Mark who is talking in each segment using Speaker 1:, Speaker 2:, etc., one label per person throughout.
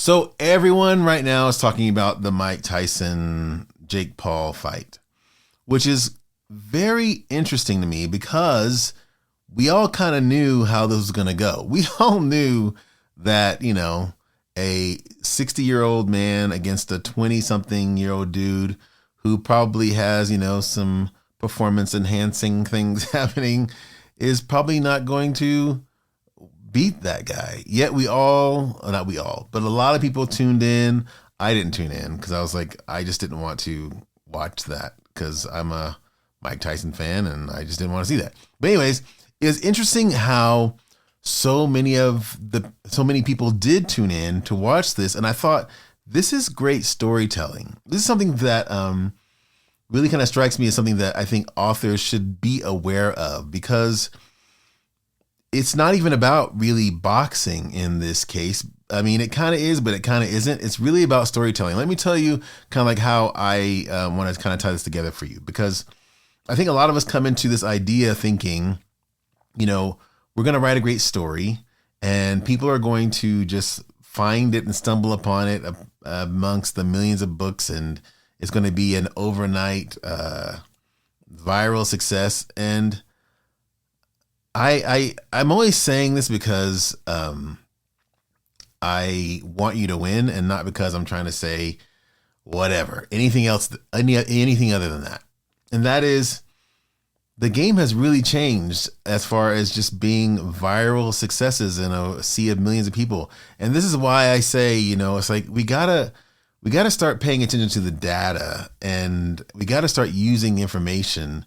Speaker 1: So everyone right now is talking about the Mike Tyson, Jake Paul fight, which is very interesting to me because we all kind of knew how this was going to go. We all knew that, you know, a 60-year-old man against a 20-something-year-old dude who probably has, you know, some performance enhancing things happening is probably not going to beat that guy. Yet we all, not we all, but a lot of people tuned in. I didn't tune in because I was like, I just didn't want to watch that because I'm a Mike Tyson fan and I just didn't want to see that. But anyways, it's interesting how so many people did tune in to watch this. And I thought, this is great storytelling. This is something that really kind of strikes me as something that I think authors should be aware of, because it's not even about really boxing in this case. I mean, it kind of is, but it kind of isn't. It's really about storytelling. Let me tell you kind of like how I want to kind of tie this together for you, because I think a lot of us come into this idea thinking, you know, we're going to write a great story and people are going to just find it and stumble upon it amongst the millions of books, and it's going to be an overnight viral success. And I'm only saying this because I want you to win, and not because I'm trying to say whatever, anything else, anything other than that. And that is, the game has really changed as far as just being viral successes in a sea of millions of people. And this is why I say, you know, it's like we gotta start paying attention to the data, and we gotta start using information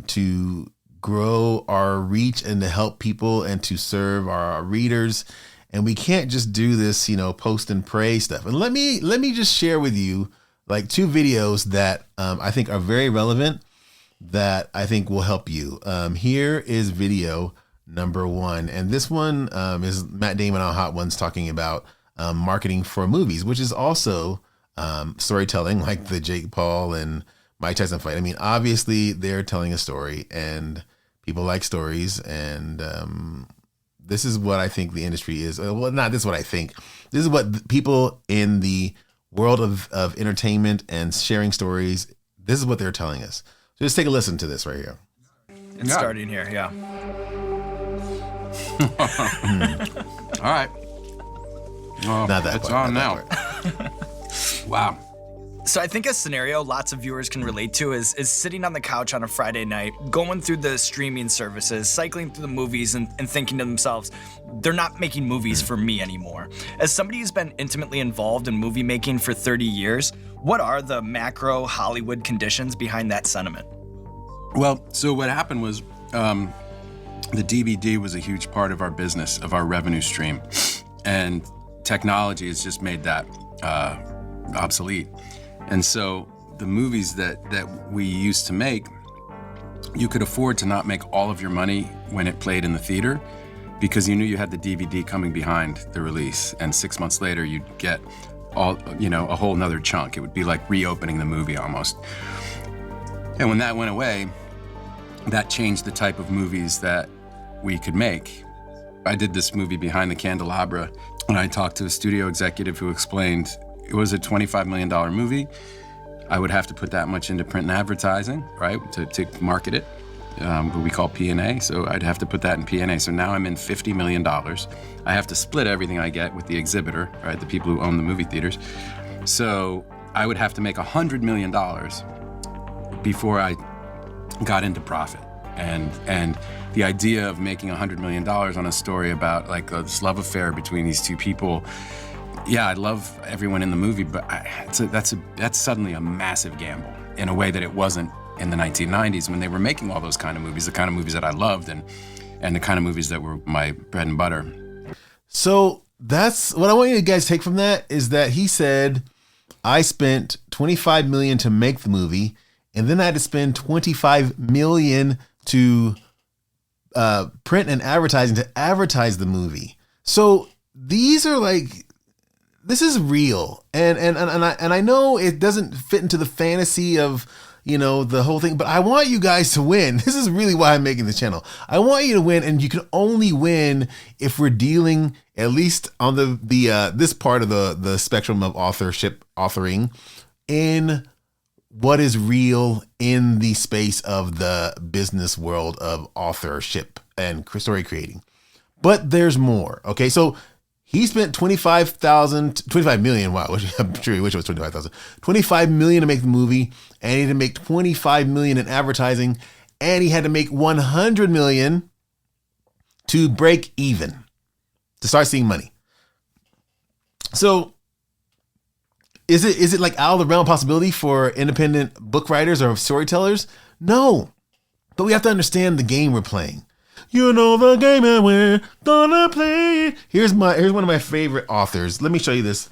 Speaker 1: to grow our reach and to help people and to serve our readers. And we can't just do this, you know, post and pray stuff. And let me just share with you like 2 videos that I think are very relevant, that I think will help you. Here is video number 1. And this one is Matt Damon on Hot Ones talking about marketing for movies, which is also storytelling, like the Jake Paul and Mike Tyson fight. I mean, obviously they're telling a story and people like stories. And this is what I think the industry is. Well, not this is what I think. This is what people in the world of entertainment and sharing stories, this is what they're telling us. So just take a listen to this right here.
Speaker 2: It's starting here, yeah.
Speaker 3: All right. Well,
Speaker 1: Not that
Speaker 3: it's
Speaker 1: part,
Speaker 3: on
Speaker 1: not
Speaker 3: now. Wow.
Speaker 2: So I think a scenario lots of viewers can relate to is sitting on the couch on a Friday night, going through the streaming services, cycling through the movies and thinking to themselves, they're not making movies for me anymore. As somebody who's been intimately involved in movie making for 30 years, what are the macro Hollywood conditions behind that sentiment?
Speaker 3: Well, so what happened was the DVD was a huge part of our business, of our revenue stream. And technology has just made that obsolete. And so the movies that we used to make, you could afford to not make all of your money when it played in the theater, because you knew you had the DVD coming behind the release. And 6 months later, you'd get a whole nother chunk. It would be like reopening the movie almost. And when that went away, that changed the type of movies that we could make. I did this movie Behind the Candelabra, and I talked to a studio executive who explained it was a $25 million movie. I would have to put that much into print and advertising, right, to market it, what we call P&A. So I'd have to put that in P&A. So now I'm in $50 million. I have to split everything I get with the exhibitor, right, the people who own the movie theaters. So I would have to make $100 million before I got into profit. And the idea of making $100 million on a story about like this love affair between these two people, yeah, I love everyone in the movie, but that's suddenly a massive gamble in a way that it wasn't in the 1990s when they were making all those kind of movies, the kind of movies that I loved and the kind of movies that were my bread and butter.
Speaker 1: So that's what I want you to guys take from that, is that he said, I spent $25 million to make the movie, and then I had to spend $25 million to print and advertising to advertise the movie. So these are like, this is real. And I know it doesn't fit into the fantasy of, you know, the whole thing, but I want you guys to win. This is really why I'm making the channel. I want you to win, and you can only win if we're dealing at least on the this part of the spectrum of authoring, in what is real in the space of the business world of authorship and story creating. But there's more. Okay, so he spent $25 million. Wow, I'm sure he wished it was 25,000. $25 million to make the movie, and he had to make $25 million in advertising, and he had to make $100 million to break even, to start seeing money. So is it like out of the realm of possibility for independent book writers or storytellers? No, but we have to understand the game we're playing. You know the game and we're gonna play. Here's one of my favorite authors. Let me show you this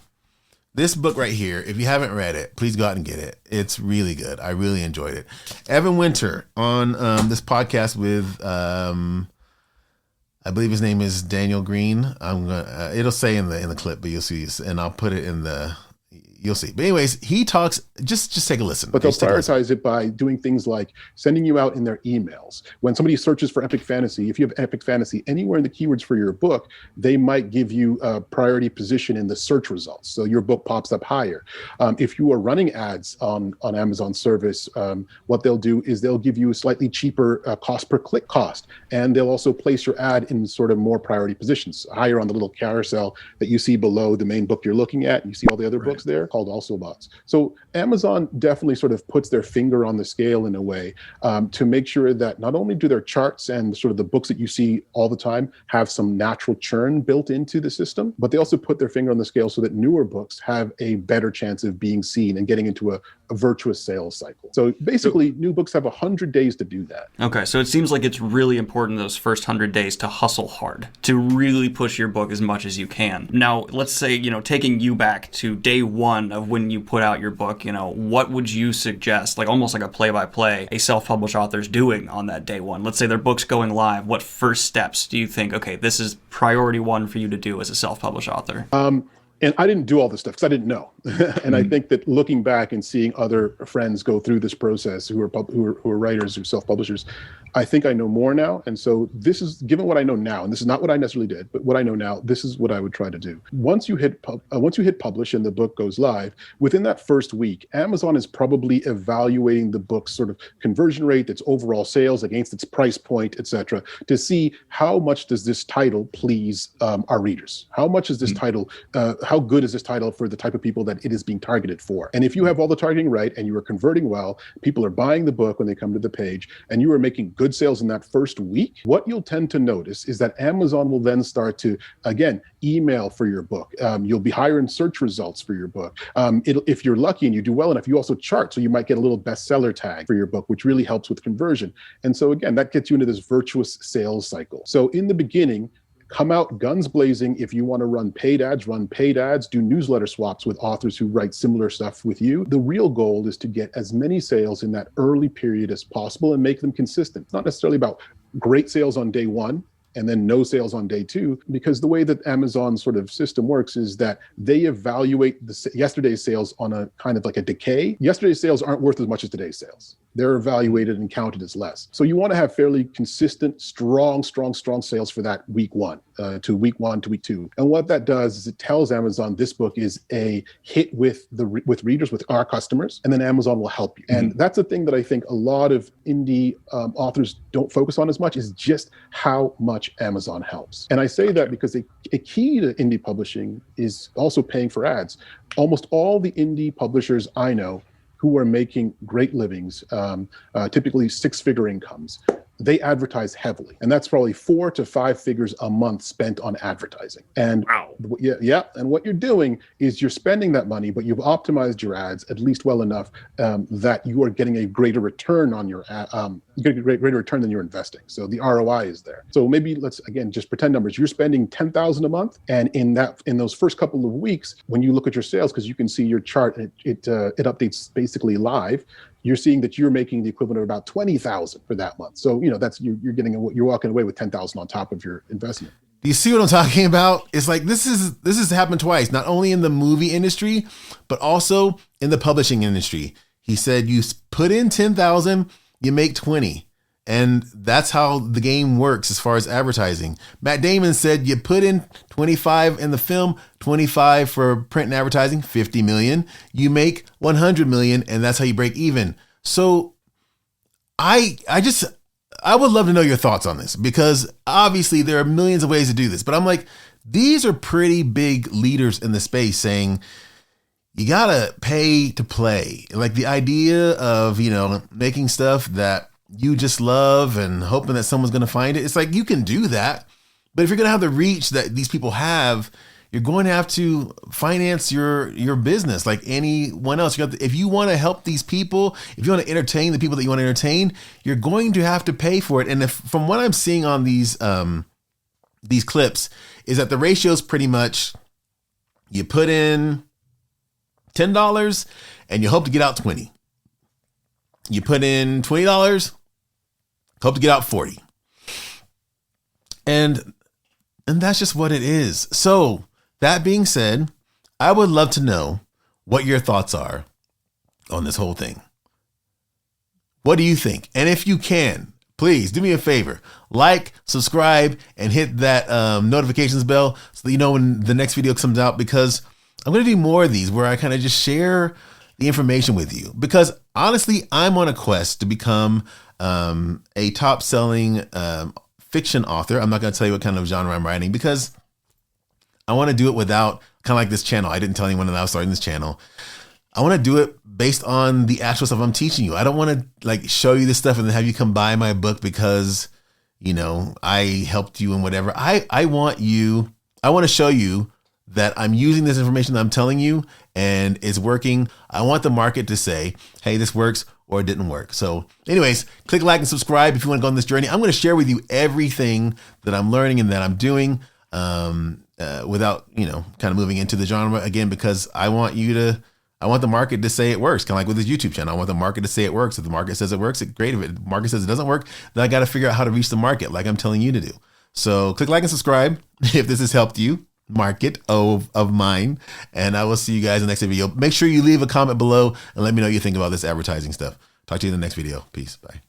Speaker 1: book right here. If you haven't read it, please go out and get it. It's really good. I really enjoyed it. Evan Winter on this podcast with I believe his name is Daniel Green. It'll say in the clip, but you'll see, and I'll put it in you'll see. But anyways, he talks, just take a listen.
Speaker 4: But they'll prioritize it by doing things like sending you out in their emails. When somebody searches for epic fantasy, if you have epic fantasy anywhere in the keywords for your book, they might give you a priority position in the search results. So your book pops up higher. If you are running ads on Amazon service, what they'll do is they'll give you a slightly cheaper cost per click cost. And they'll also place your ad in sort of more priority positions, higher on the little carousel that you see below the main book you're looking at. You see all the other books there, called also bots. So Amazon definitely sort of puts their finger on the scale in a way to make sure that not only do their charts and sort of the books that you see all the time have some natural churn built into the system, but they also put their finger on the scale so that newer books have a better chance of being seen and getting into a virtuous sales cycle. So basically, new books have 100 days to do that.
Speaker 5: Okay, so it seems like it's really important those first 100 days to hustle hard, to really push your book as much as you can. Now, let's say, taking you back to day one of when you put out your book, what would you suggest, like almost like a play-by-play, a self-published author's doing on that day one? Let's say their book's going live. What first steps do you think, okay, this is priority one for you to do as a self-published author?
Speaker 4: And I didn't do all this stuff because I didn't know. And I think that looking back and seeing other friends go through this process who are writers, who are self-publishers, I think I know more now. And so this is, given what I know now, and this is not what I necessarily did, but what I know now, this is what I would try to do. Once you hit publish and the book goes live, within that first week, Amazon is probably evaluating the book's sort of conversion rate, its overall sales against its price point, etc., to see how much does this title please our readers? How much is this title, how good is this title for the type of people that it is being targeted for? And if you have all the targeting right and you are converting well, people are buying the book when they come to the page, and you are making good sales in that first week, what you'll tend to notice is that Amazon will then start to, again, email for your book. You'll be higher in search results for your book. If you're lucky and you do well enough, you also chart. So you might get a little bestseller tag for your book, which really helps with conversion. And so again, that gets you into this virtuous sales cycle. So in the beginning, come out guns blazing. If you want to run paid ads, do newsletter swaps with authors who write similar stuff with you. The real goal is to get as many sales in that early period as possible and make them consistent. It's not necessarily about great sales on day one and then no sales on day two, because the way that Amazon's sort of system works is that they evaluate yesterday's sales on a kind of like a decay. Yesterday's sales aren't worth as much as today's sales. They're evaluated and counted as less. So you want to have fairly consistent, strong sales for that week one to week two. And what that does is it tells Amazon this book is a hit with readers, with our customers, and then Amazon will help you. And that's the thing that I think a lot of indie authors don't focus on as much, is just how much Amazon helps. And I say that because a key to indie publishing is also paying for ads. Almost all the indie publishers I know who are making great livings, typically six-figure incomes, they advertise heavily. And that's probably 4 to 5 figures a month spent on advertising. And wow. Yeah. And what you're doing is you're spending that money, but you've optimized your ads at least well enough that you are getting a greater return on your greater return than you're investing. So the ROI is there. So maybe let's, again, just pretend numbers. You're spending $10,000 a month. And in those first couple of weeks, when you look at your sales, because you can see your chart, it updates basically live, you're seeing that you're making the equivalent of about $20,000 for that month. So, that's, you're walking away with $10,000 on top of your investment.
Speaker 1: Do you see what I'm talking about? It's like, this has happened twice, not only in the movie industry, but also in the publishing industry. He said, you put in 10,000, you make 20. And that's how the game works as far as advertising. Matt Damon said you put in 25 in the film, 25 for print and advertising, 50 million. You make 100 million, and that's how you break even. So I would love to know your thoughts on this, because obviously there are millions of ways to do this, but I'm like, these are pretty big leaders in the space saying you gotta pay to play. Like the idea of, making stuff that you just love and hoping that someone's gonna find it. It's like, you can do that, but if you're gonna have the reach that these people have, you're going to have to finance your business like anyone else. If you want to help these people, if you want to entertain the people that you want to entertain, you're going to have to pay for it. And if from what I'm seeing on these clips, is that the ratio is pretty much you put in $10 and you hope to get out 20. You put in $20, hope to get out 40. And that's just what it is. So that being said, I would love to know what your thoughts are on this whole thing. What do you think? And if you can, please do me a favor, like, subscribe, and hit that notifications bell so that you know when the next video comes out, because I'm going to do more of these where I kind of just share the information with you. Because honestly, I'm on a quest to become a top-selling fiction author. I'm not going to tell you what kind of genre I'm writing, because I want to do it without, kind of like this channel. I didn't tell anyone that I was starting this channel. I want to do it based on the actual stuff I'm teaching you. I don't want to show you this stuff and then have you come buy my book because, I helped you and whatever. I want to show you that I'm using this information that I'm telling you and it's working. I want the market to say, hey, this works or it didn't work. So anyways, click like and subscribe if you want to go on this journey. I'm going to share with you everything that I'm learning and that I'm doing without, kind of moving into the genre again, because I want the market to say it works. Kind of like with this YouTube channel. I want the market to say it works. If the market says it works, it's great. If the market says it doesn't work, then I got to figure out how to reach the market like I'm telling you to do. So click like and subscribe if this has helped you. Market of mine, and I will see you guys in the next video. Make sure you leave a comment below and let me know what you think about this advertising stuff. Talk to you in the next video. Peace. Bye.